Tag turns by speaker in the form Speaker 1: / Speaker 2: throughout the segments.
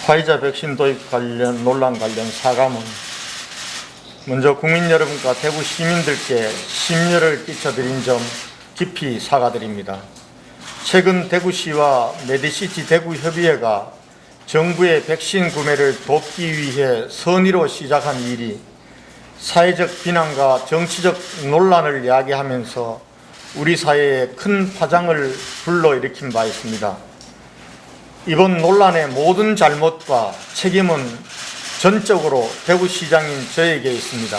Speaker 1: 화이자 백신 도입 관련 논란 관련 사과문. 먼저 국민 여러분과 대구 시민들께 심려를 끼쳐드린 점 깊이 사과드립니다. 최근 대구시와 메디시티 대구협의회가 정부의 백신 구매를 돕기 위해 선의로 시작한 일이 사회적 비난과 정치적 논란을 야기하면서 우리 사회에 큰 파장을 불러일으킨 바 있습니다. 이번 논란의 모든 잘못과 책임은 전적으로 대구시장인 저에게 있습니다.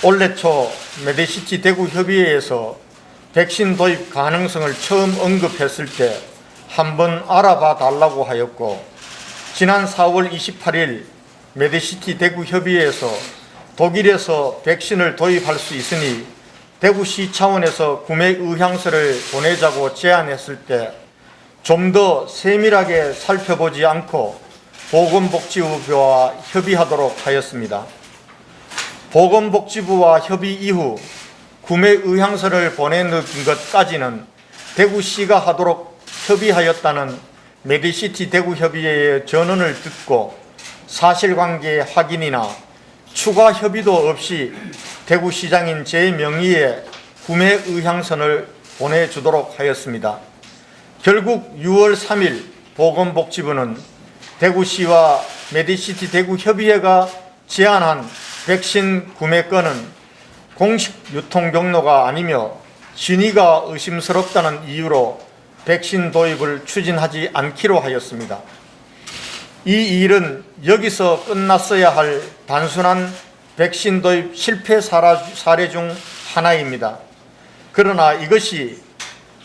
Speaker 1: 올해 초 메디시티 대구협의회에서 백신 도입 가능성을 처음 언급했을 때 한번 알아봐 달라고 하였고, 지난 4월 28일 메디시티 대구협의회에서 독일에서 백신을 도입할 수 있으니 대구시 차원에서 구매 의향서를 보내자고 제안했을 때 좀 더 세밀하게 살펴보지 않고 보건복지부와 협의하도록 하였습니다. 보건복지부와 협의 이후 구매 의향서를 보내는 것까지는 대구시가 하도록 협의하였다는 메디시티 대구협의회의 전언을 듣고 사실관계 확인이나 추가 협의도 없이 대구시장인 제 명의의 구매 의향서를 보내주도록 하였습니다. 결국 6월 3일 보건복지부는 대구시와 메디시티 대구협의회가 제안한 백신 구매 건은 공식 유통 경로가 아니며 진위가 의심스럽다는 이유로 백신 도입을 추진하지 않기로 하였습니다. 이 일은 여기서 끝났어야 할 단순한 백신 도입 실패 사례 중 하나입니다. 그러나 이것이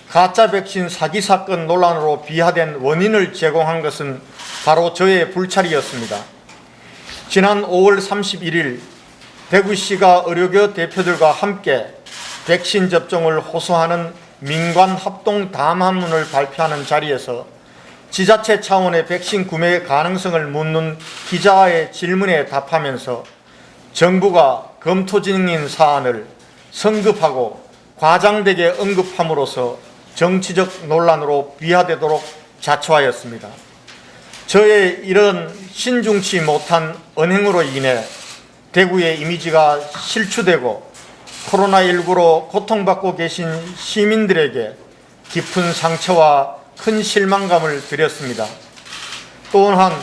Speaker 1: 가짜 백신 사기 사건 논란으로 비화된 원인을 제공한 것은 바로 저의 불찰이었습니다. 지난 5월 31일 대구시가 의료계 대표들과 함께 백신 접종을 호소하는 민관 합동 담화문을 발표하는 자리에서 지자체 차원의 백신 구매 가능성을 묻는 기자의 질문에 답하면서 정부가 검토 중인 사안을 성급하고 과장되게 언급함으로써 정치적 논란으로 비화되도록 자초하였습니다. 저의 이런 신중치 못한 언행으로 인해 대구의 이미지가 실추되고 코로나19로 고통받고 계신 시민들에게 깊은 상처와 큰 실망감을 드렸습니다. 또한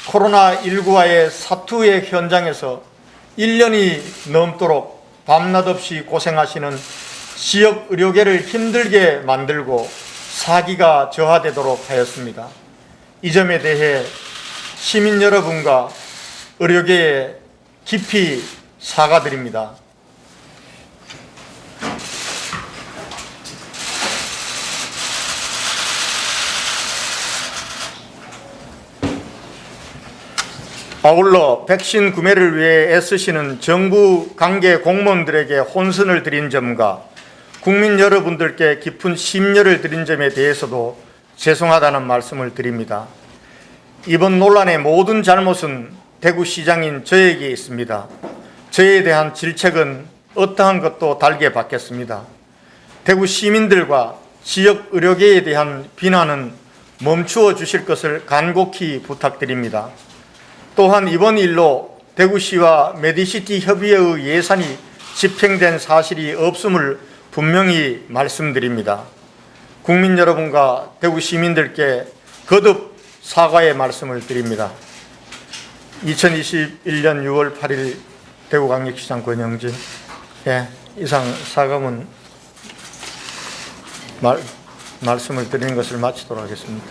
Speaker 1: 코로나19와의 사투의 현장에서 1년이 넘도록 밤낮 없이 고생하시는 지역 의료계를 힘들게 만들고 사기가 저하되도록 하였습니다. 이 점에 대해 시민 여러분과 의료계에 깊이 사과드립니다. 아울러 백신 구매를 위해 애쓰시는 정부 관계 공무원들에게 혼선을 드린 점과 국민 여러분들께 깊은 심려를 드린 점에 대해서도 죄송하다는 말씀을 드립니다. 이번 논란의 모든 잘못은 대구시장인 저에게 있습니다. 저에 대한 질책은 어떠한 것도 달게 받겠습니다. 대구 시민들과 지역 의료계에 대한 비난은 멈추어 주실 것을 간곡히 부탁드립니다. 또한 이번 일로 대구시와 메디시티 협의회의 예산이 집행된 사실이 없음을 분명히 말씀드립니다. 국민 여러분과 대구 시민들께 거듭 사과의 말씀을 드립니다. 2021년 6월 8일 대구광역시장 권영진. 이상 사과문 말씀을 드리는 것을 마치도록 하겠습니다.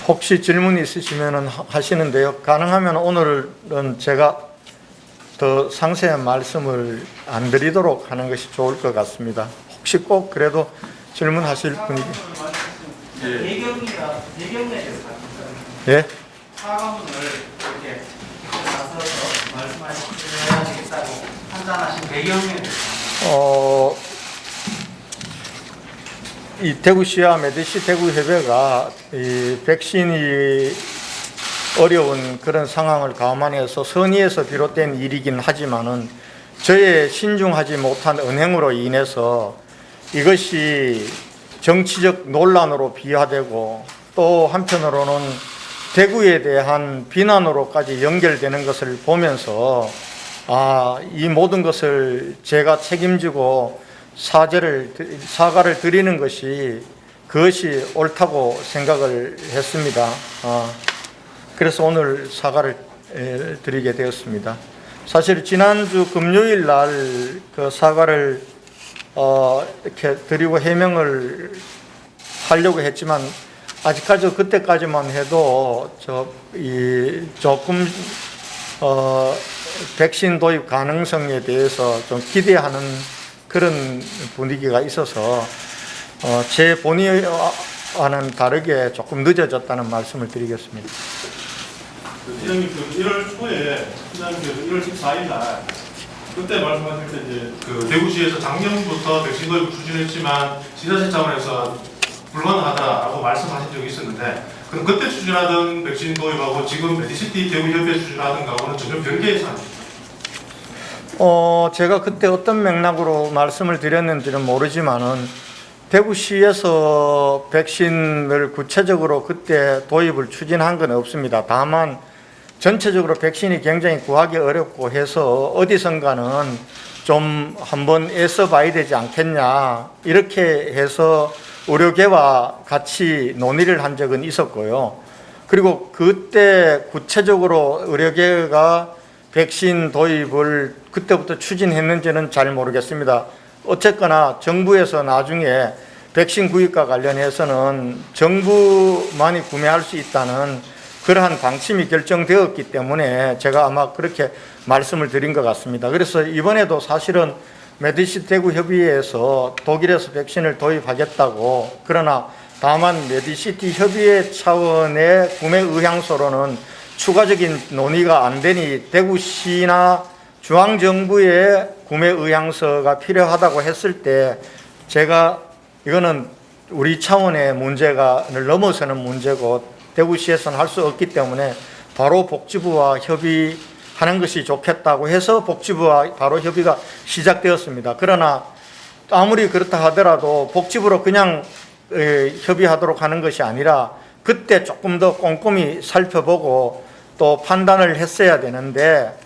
Speaker 1: 혹시 질문 있으시면 하시는데요. 가능하면 오늘은 제가 더 상세한 말씀을 안 드리도록 하는 것이 좋을 것 같습니다. 혹시 꼭 그래도 질문하실 분이
Speaker 2: 배경에 대해서
Speaker 1: 예?
Speaker 2: 사과문을 이렇게 나서서 말씀하셔야 되겠다고 판단하신 배경에 대해서
Speaker 1: 이 대구시와 메디시 대구협회가 이 백신이 어려운 그런 상황을 감안해서 선의에서 비롯된 일이긴 하지만은 저의 신중하지 못한 언행으로 인해서 이것이 정치적 논란으로 비화되고 또 한편으로는 대구에 대한 비난으로까지 연결되는 것을 보면서 이 모든 것을 제가 책임지고 사과를 드리는 것이 그것이 옳다고 생각을 했습니다. 그래서 오늘 사과를 드리게 되었습니다. 사실 지난주 금요일 날 그 사과를 이렇게 드리고 해명을 하려고 했지만 아직까지 그때까지만 해도 조금 백신 도입 가능성에 대해서 좀 기대하는 그런 분위기가 있어서 제 본의와는 다르게 조금 늦어졌다는 말씀을 드리겠습니다.
Speaker 3: 시장님, 1월 초에 시장님께서 1월 14일 날 그때 말씀하실 때 이제 대구시에서 작년부터 백신 도입을 추진했지만 지자체 차원에서 불가능하다라고 말씀하신 적이 있었는데 그럼 그때 추진하던 백신 도입하고 지금 메디시티 대구협의회 추진하던 거하고는 전혀 별개의 사안입니다.
Speaker 1: 제가 그때 어떤 맥락으로 말씀을 드렸는지는 모르지만은 대구시에서 백신을 구체적으로 그때 도입을 추진한 건 없습니다. 다만 전체적으로 백신이 굉장히 구하기 어렵고 해서 어디선가는 좀 한번 애써 봐야 되지 않겠냐 이렇게 해서 의료계와 같이 논의를 한 적은 있었고요. 그리고 그때 구체적으로 의료계가 백신 도입을 그때부터 추진했는지는 잘 모르겠습니다. 어쨌거나 정부에서 나중에 백신 구입과 관련해서는 정부만이 구매할 수 있다는 그러한 방침이 결정되었기 때문에 제가 아마 그렇게 말씀을 드린 것 같습니다. 그래서 이번에도 사실은 메디시티 대구 협의회에서 독일에서 백신을 도입하겠다고, 그러나 다만 메디시티 협의회 차원의 구매 의향서로는 추가적인 논의가 안 되니 대구시나 중앙정부의 구매 의향서가 필요하다고 했을 때 제가 이거는 우리 차원의 문제가 넘어서는 문제고 대구시에서는 할 수 없기 때문에 바로 복지부와 협의하는 것이 좋겠다고 해서 복지부와 바로 협의가 시작되었습니다. 그러나 아무리 그렇다 하더라도 복지부로 그냥 협의하도록 하는 것이 아니라 그때 조금 더 꼼꼼히 살펴보고 또 판단을 했어야 되는데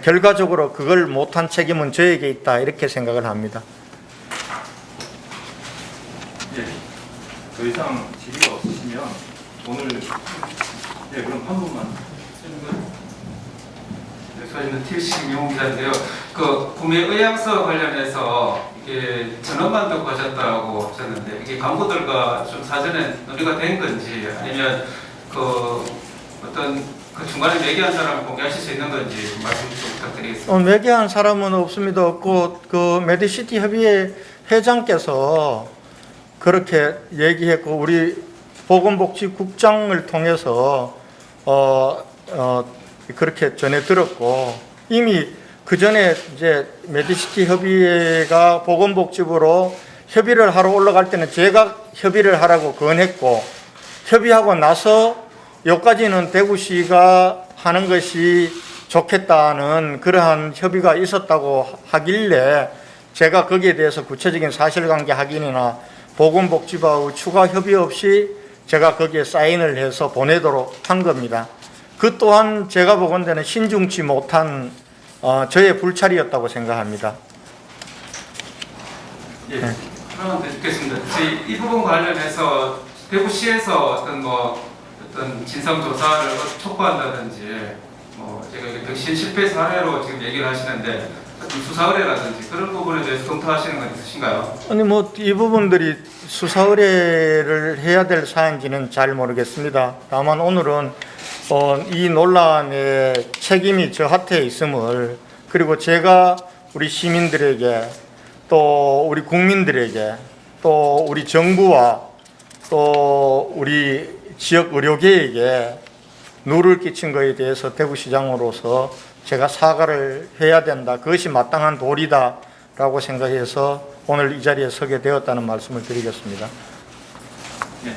Speaker 1: 결과적으로 그걸 못한 책임은 저에게 있다 이렇게 생각을 합니다.
Speaker 4: 더 이상 질의가 없으시면 오늘 그럼 한 분만. 저희는 TBC 김용훈 기자인데요. 그 구매 의향서 관련해서 이게 전원만 듣고 하셨다고 하셨는데 이게 간부들과 좀 사전에 논의가 된 건지 아니면 그 어떤 그 중간에 매개한 사람 공개하실 수 있는 건지 말씀 좀 부탁드리겠습니다.
Speaker 1: 매개한 사람은 없습니다. 없고 그 메디시티 협의회 회장께서 그렇게 얘기했고 우리 보건복지국장을 통해서 그렇게 전해 들었고 이미 그 전에 이제 메디시티 협의회가 보건복지부로 협의를 하러 올라갈 때는 제가 협의를 하라고 권했고 협의하고 나서 여기까지는 대구시가 하는 것이 좋겠다는 그러한 협의가 있었다고 하길래 제가 거기에 대해서 구체적인 사실관계 확인이나 보건복지부와 추가 협의 없이 제가 거기에 사인을 해서 보내도록 한 겁니다. 그 또한 제가 보건대는 신중치 못한 저의 불찰이었다고 생각합니다.
Speaker 4: 예, 하나만 더 듣겠습니다. 이 부분 관련해서 대구시에서 어떤 진상 조사를 촉구한다든지 제가 백신 실패 사례로 지금 얘기를 하시는데 수사 의뢰라든지 그런 부분에 대해서 검토하시는 건 있으신가요?
Speaker 1: 아니 이 부분들이 수사 의뢰를 해야 될 사안인지는 잘 모르겠습니다. 다만 오늘은 이 논란의 책임이 저한테 있음을, 그리고 제가 우리 시민들에게 또 우리 국민들에게 또 우리 정부와 또 우리 지역 의료계에게 누를 끼친 것에 대해서 대구시장으로서 제가 사과를 해야 된다. 그것이 마땅한 도리다라고 생각해서 오늘 이 자리에 서게 되었다는 말씀을 드리겠습니다.
Speaker 4: 네.